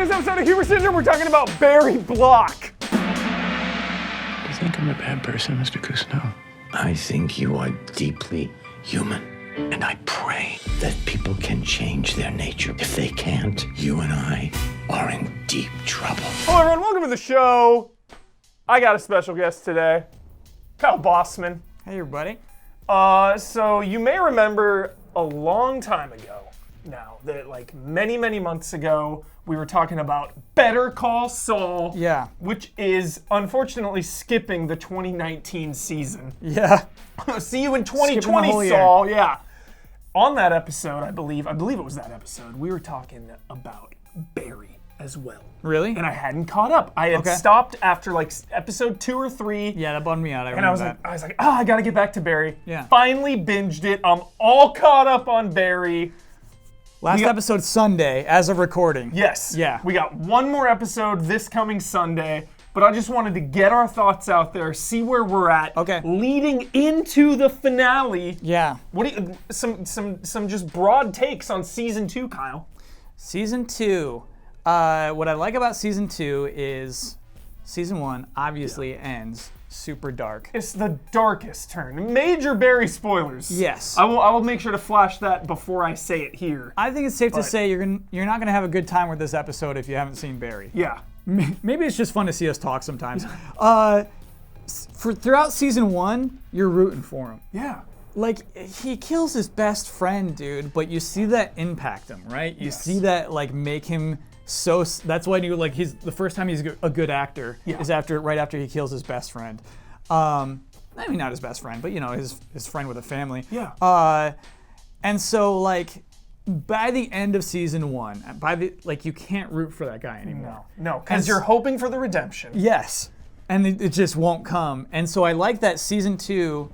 today's episode of Humor Syndrome, we're talking about Barry Block. Do you think I'm a bad person, Mr. Cousineau? I think you are deeply human. And I pray that people can change their nature. If they can't, you and I are in deep trouble. Hello everyone, welcome to the show. I got a special guest today, Kyle Bosman. Hey everybody. So you may remember a long time ago now, that like many months ago, we were talking about Better Call Saul. Yeah. Which is unfortunately skipping the 2019 season. Yeah. See you in Skipping the 2020, whole year. Saul. Yeah. On that episode, I believe it was that episode, we were talking about Barry as well. Really? And I hadn't caught up. I had Okay. stopped after like episode 2 or 3. Yeah, that bummed me out. I And I remember was that. like, I gotta get back to Barry. Yeah. Finally binged it. I'm all caught up on Barry. Last we got- episode Sunday, as of recording. Yes. Yeah. We got one more episode this coming Sunday, but I just wanted to get our thoughts out there, see where we're at. Okay. Leading into the finale. Yeah. What do you, some just broad takes on season 2, Kyle? Season 2. What I like about season 2 is season 1 obviously ends super dark. It's the darkest turn. Major Barry spoilers. Yes. I will make sure to flash that before I say it here. I think it's safe to say you're not gonna have a good time with this episode if you haven't seen Barry. Yeah. Maybe it's just fun to see us talk sometimes. Throughout season 1, you're rooting for him. Yeah. Like, he kills his best friend, dude, but you see that impact him, right? You Yes. see that, like, make him so... That's why you, like, he's the first time he's a good actor is right after he kills his best friend. I mean, not his best friend, but, you know, his friend with a family. Yeah. And so, like, by the end of season 1, you can't root for that guy anymore. No, because you're hoping for the redemption. Yes. And it just won't come. And so I like that season 2...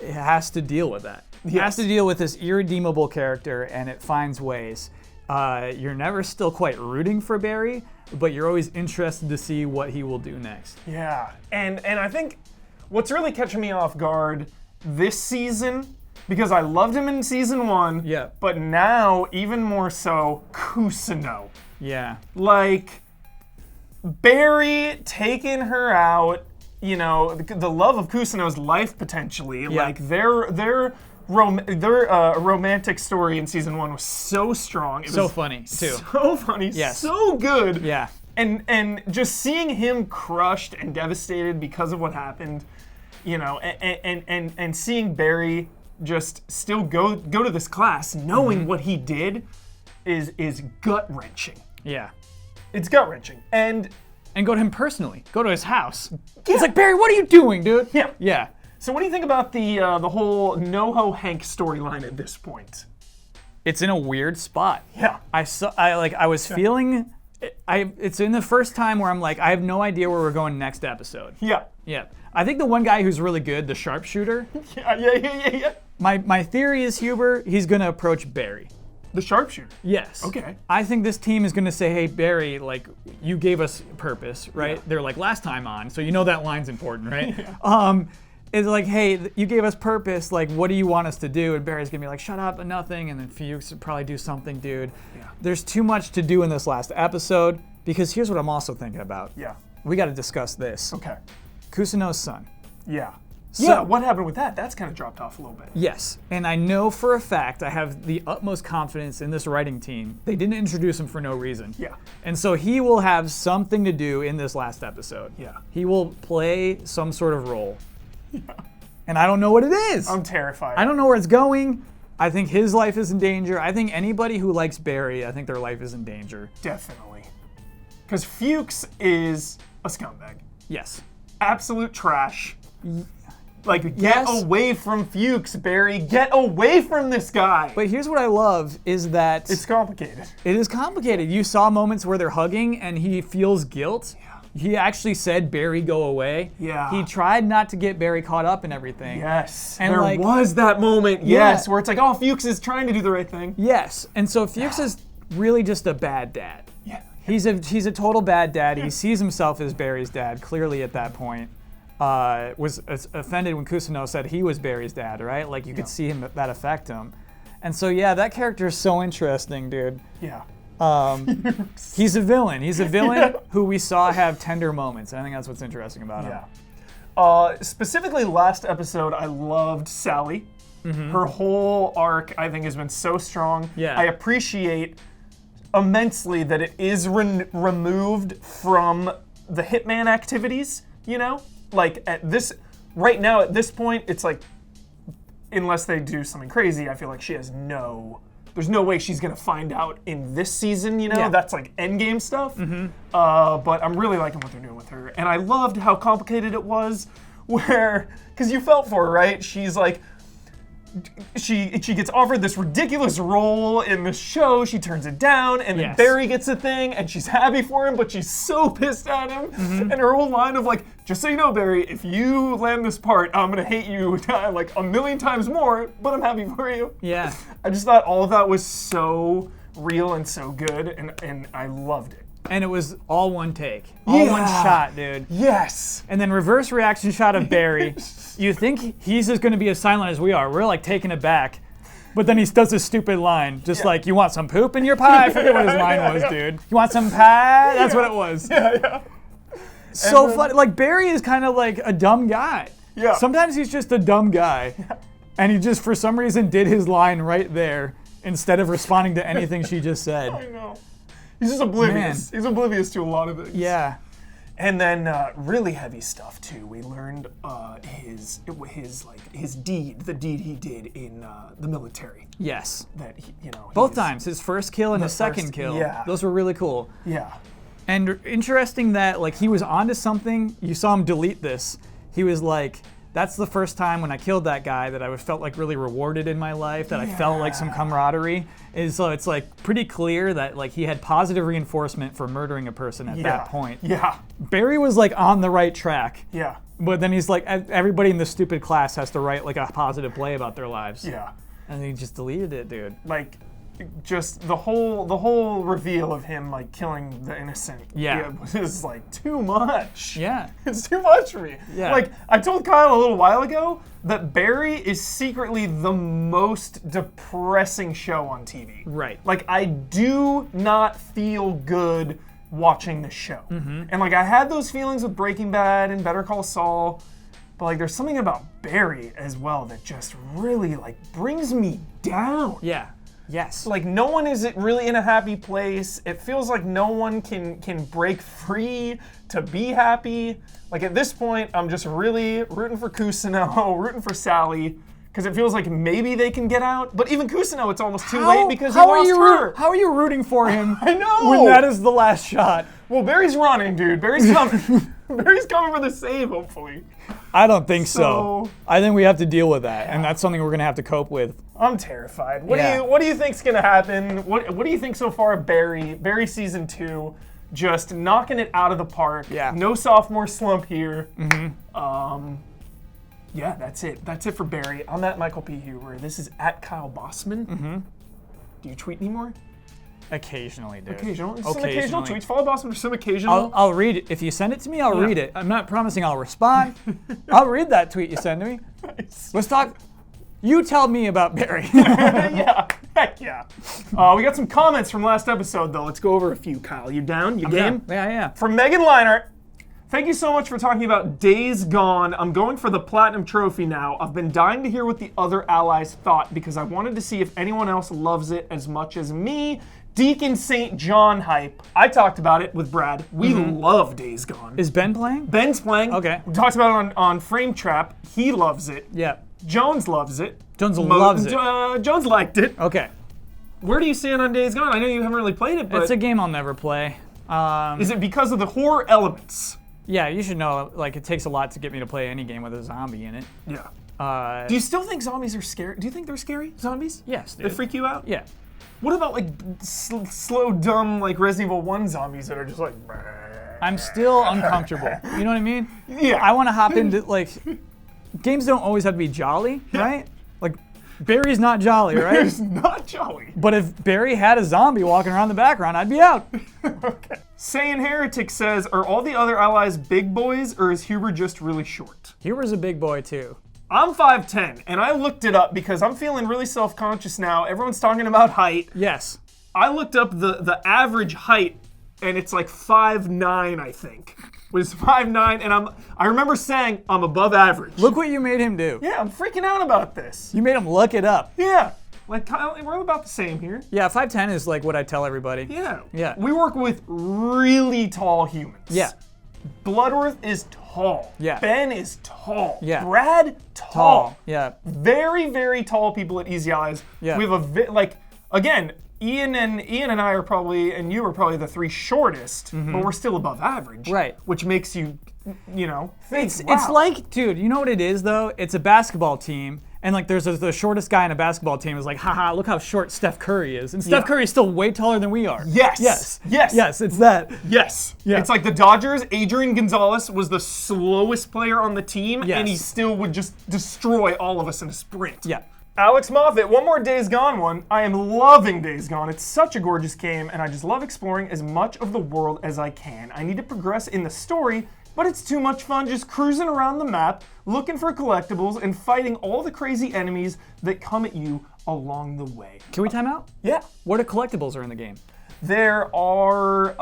It has to deal with that. It has to deal with this irredeemable character, and it finds ways. You're never still quite rooting for Barry, but you're always interested to see what he will do next. Yeah, and I think what's really catching me off guard this season, because I loved him in season 1, Yeah. but now even more so, Cousineau. Yeah. Like, Barry taking her out, you know, the love of Cousineau's life potentially. Yeah. Like their romantic story in season 1 was so strong. It So was funny, too. So funny. Yes. So good. Yeah. And just seeing him crushed and devastated because of what happened, you know, and seeing Barry just still go to this class knowing what he did is gut wrenching. Yeah. It's gut wrenching. And go to him personally. Go to his house. It's like, Barry, what are you doing, dude? yeah. Yeah. So what do you think about the whole NoHo Hank storyline at this point? It's in a weird spot. Yeah. I was feeling... It's in the first time where I'm like, I have no idea where we're going next episode. Yeah. Yeah. I think the one guy who's really good, the sharpshooter, Yeah. my theory is, Huber, he's going to approach Barry. The sharpshooter. Yes. Okay. I think this team is going to say, hey, Barry, like, you gave us purpose, right? Yeah. They're like, last time on, so you know that line's important, right? Yeah. It's like, hey, you gave us purpose, like, what do you want us to do? And Barry's going to be like, shut up and nothing, and then Fuchs would probably do something, dude. Yeah. There's too much to do in this last episode, because here's what I'm also thinking about. Yeah. We got to discuss this. Okay. Cousineau's son. Yeah. So- Yeah, what happened with that? That's kind of dropped off a little bit. Yes, and I know for a fact, I have the utmost confidence in this writing team. They didn't introduce him for no reason. Yeah. And so he will have something to do in this last episode. Yeah. He will play some sort of role. Yeah. And I don't know what it is. I'm terrified. I don't know where it's going. I think his life is in danger. I think anybody who likes Barry, I think their life is in danger. Definitely. Because Fuchs is a scumbag. Yes. Absolute trash. Like, get Yes. away from Fuchs, Barry. Get away from this guy. But here's what I love is that It's complicated. it is complicated. You saw moments where they're hugging and he feels guilt. Yeah. He actually said, Barry, go away. Yeah. He tried not to get Barry caught up in everything. Yes. And there like- was that moment, Yeah. yes, where it's like, oh, Fuchs is trying to do the right thing. Yes. And so Fuchs is really just a bad dad. Yeah. He's a total bad dad. He sees himself as Barry's dad, clearly at that point. Was offended when Cousineau said he was Barry's dad, right? Like, you could see him that affect him. And so, yeah, that character is so interesting, dude. Yeah. He's a villain. He's a villain who we saw have tender moments. I think that's what's interesting about him. Specifically, last episode, I loved Sally. Her whole arc, I think, has been so strong. Yeah. I appreciate immensely that it is removed from the Hitman activities, you know? Like, right now, at this point, it's like, unless they do something crazy, I feel like she has there's no way she's gonna find out in this season, you know? Yeah. That's like endgame stuff. But I'm really liking what they're doing with her. And I loved how complicated it was, because you felt for her, right? She's like, she gets offered this ridiculous role in the show, she turns it down, and then Barry gets a thing, and she's happy for him, but she's so pissed at him. And her whole line of like, just so you know, Barry, if you land this part, I'm gonna hate you like 1,000,000 times more, but I'm happy for you. Yeah. I just thought all of that was so real and so good, and I loved it. And it was all one take. All one shot, dude. Yes. And then reverse reaction shot of Barry. You think he's just going to be as silent as we are. We're like taken aback. But then he does this stupid line, just like, you want some poop in your pie? I forget what his line was, dude. You want some pie? That's what it was. Yeah. So funny. Like, Barry is kind of like a dumb guy. Yeah. Sometimes he's just a dumb guy. And he just, for some reason, did his line right there instead of responding to anything she just said. I know. He's just oblivious. He's oblivious to a lot of things. Yeah. And then really heavy stuff too. We learned his deed, the deed he did in the military. Yes. That both times, his first kill and his second kill. Yeah. Those were really cool. Yeah. And interesting that like he was onto something. You saw him delete this. He was like, that's the first time when I killed that guy that I felt like really rewarded in my life, that I felt like some camaraderie. And so it's like pretty clear that like he had positive reinforcement for murdering a person at that point. Yeah. Barry was like on the right track. Yeah. But then he's like, everybody in this stupid class has to write like a positive play about their lives. Yeah. And he just deleted it, dude. Like, just the whole reveal of him like killing the innocent. Yeah. Was like too much. Yeah. It's too much for me. Yeah. Like, I told Kyle a little while ago that Barry is secretly the most depressing show on TV. Right. Like, I do not feel good watching the show. And like, I had those feelings with Breaking Bad and Better Call Saul, but like, there's something about Barry as well that just really like brings me down. Yeah. Yes. Like, no one is really in a happy place. It feels like no one can break free to be happy. Like, at this point, I'm just really rooting for Kusino, rooting for Sally, because it feels like maybe they can get out. But even Kusino, it's almost too late because he lost her. How are you rooting for him? I know. When that is the last shot. Well, Barry's running, dude. Barry's coming. Barry's coming for the save, hopefully. I don't think so. I think we have to deal with that, and that's something we're gonna have to cope with. I'm terrified. What do you think's gonna happen? What do you think so far of Barry season 2? Just knocking it out of the park. Yeah. No sophomore slump here. Yeah, that's it. That's it for Barry. I'm at Michael P. Huber. This is at Kyle Bosman. Do you tweet anymore? Occasionally, dude. Some occasional tweets. Follow Bosman for some occasional. I'll read it. If you send it to me, I'll read it. I'm not promising I'll respond. I'll read that tweet you send to me. Nice. Let's talk. You tell me about Barry. Yeah, heck yeah. We got some comments from last episode, though. Let's go over a few, Kyle. You down? You game? Yeah. From Megan Leinart. Thank you so much for talking about Days Gone. I'm going for the Platinum Trophy now. I've been dying to hear what the other allies thought because I wanted to see if anyone else loves it as much as me. Deacon St. John hype. I talked about it with Brad. We love Days Gone. Is Ben playing? Ben's playing. Okay. We talked about it on Frame Trap. He loves it. Yeah. Jones loves it. Jones loves it. Jones liked it. Okay. Where do you stand on Days Gone? I know you haven't really played it, but It's a game I'll never play. is it because of the horror elements? Yeah, you should know, like, it takes a lot to get me to play any game with a zombie in it. Yeah. Do you still think zombies are scary? Do you think they're scary, zombies? Yes, dude. They freak you out? Yeah. What about, like, slow, dumb, like, Resident Evil 1 zombies that are just like... I'm still uncomfortable. You know what I mean? Yeah. I want to hop into, like, games don't always have to be jolly, right? Like, Barry's not jolly, right? Barry's not jolly. But if Barry had a zombie walking around the background, I'd be out. Okay. Saiyan Heretic says, are all the other allies big boys, or is Huber just really short? Huber's a big boy, too. I'm 5'10", and I looked it up because I'm feeling really self-conscious now. Everyone's talking about height. Yes. I looked up the average height, and it's like 5'9", I think. Was 5'9", and I remember saying I'm above average. Look what you made him do. Yeah, I'm freaking out about this. You made him look it up. Yeah. Like, Kyle, we're about the same here. Yeah, 5'10" is like what I tell everybody. Yeah. Yeah. We work with really tall humans. Yeah. Bloodworth is tall. Yeah. Ben is tall. Yeah. Brad, tall. Yeah. Very, very tall people at Easy Eyes. Yeah. We have again, Ian and I are probably, and you are probably the 3 shortest, but we're still above average. Right. Which makes you, think, It's wow. like, dude, you know what it is though? It's a basketball team, and like there's the shortest guy in a basketball team is like, haha, look how short Steph Curry is. And Steph Curry is still way taller than we are. Yes. Yes. Yes. Yes, it's that. Yes. Yeah. It's like the Dodgers, Adrian Gonzalez was the slowest player on the team, Yes. and he still would just destroy all of us in a sprint. Yeah. Alex Moffat, one more Days Gone one. I am loving Days Gone. It's such a gorgeous game, and I just love exploring as much of the world as I can. I need to progress in the story, but it's too much fun just cruising around the map, looking for collectibles, and fighting all the crazy enemies that come at you along the way. Can we time out? Yeah. What collectibles are in the game? There are,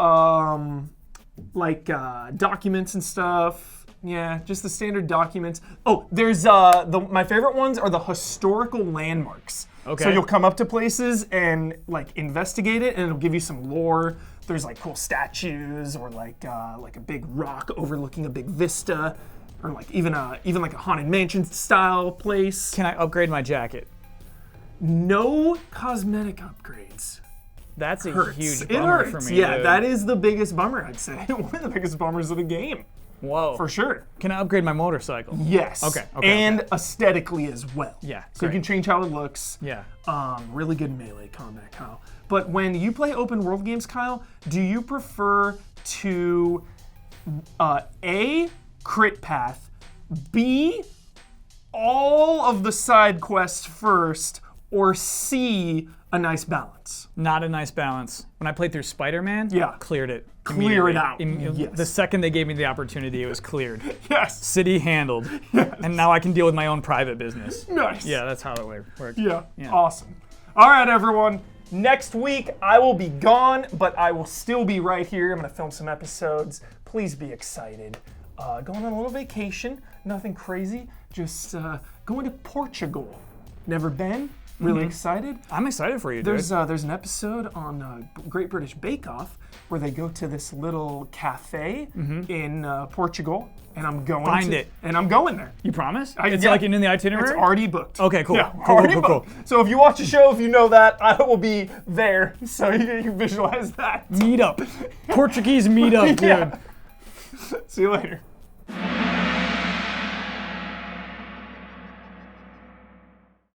documents and stuff. Yeah, just the standard documents. Oh, there's my favorite ones are the historical landmarks. Okay. So you'll come up to places and like investigate it, and it'll give you some lore. There's like cool statues, or like a big rock overlooking a big vista, or like even like a haunted mansion style place. Can I upgrade my jacket? No cosmetic upgrades. That's a Hurts. huge It bummer hurts. for me. Yeah, dude. that is the biggest bummer, I'd say. One of the biggest bummers of the game, Whoa. for sure. Can I upgrade my motorcycle? Yes. Okay, And aesthetically as well. Yeah, So you great. can change how it looks. Yeah. Really good melee combat, Kyle. But when you play open world games, Kyle, do you prefer to A, crit path, B, all of the side quests first, or C, a nice balance? Not a nice balance. When I played through Spider-Man, Yeah. cleared it. Clear it immediately. out. Yes. The second they gave me the opportunity, it was cleared. Yes. City handled. And now I can deal with my own private business. Nice. Yeah, that's how it works. Yeah. Yeah. Awesome. All right, everyone. Next week, I will be gone, but I will still be right here. I'm going to film some episodes. Please be excited. Going on a little vacation. Nothing crazy. Just going to Portugal. Never been. Really excited. I'm excited for you, dude. There's an episode on Great British Bake Off where they go to this little cafe in Portugal, and I'm going and I'm going there. You promise? I- It's yeah. like in the itinerary? It's already booked. Okay, cool. Yeah, Cool, already cool, cool, booked. So if you watch the show, if you know that, I will be there. So you can visualize that. Meet up. Portuguese meet up, dude. Yeah. See you later.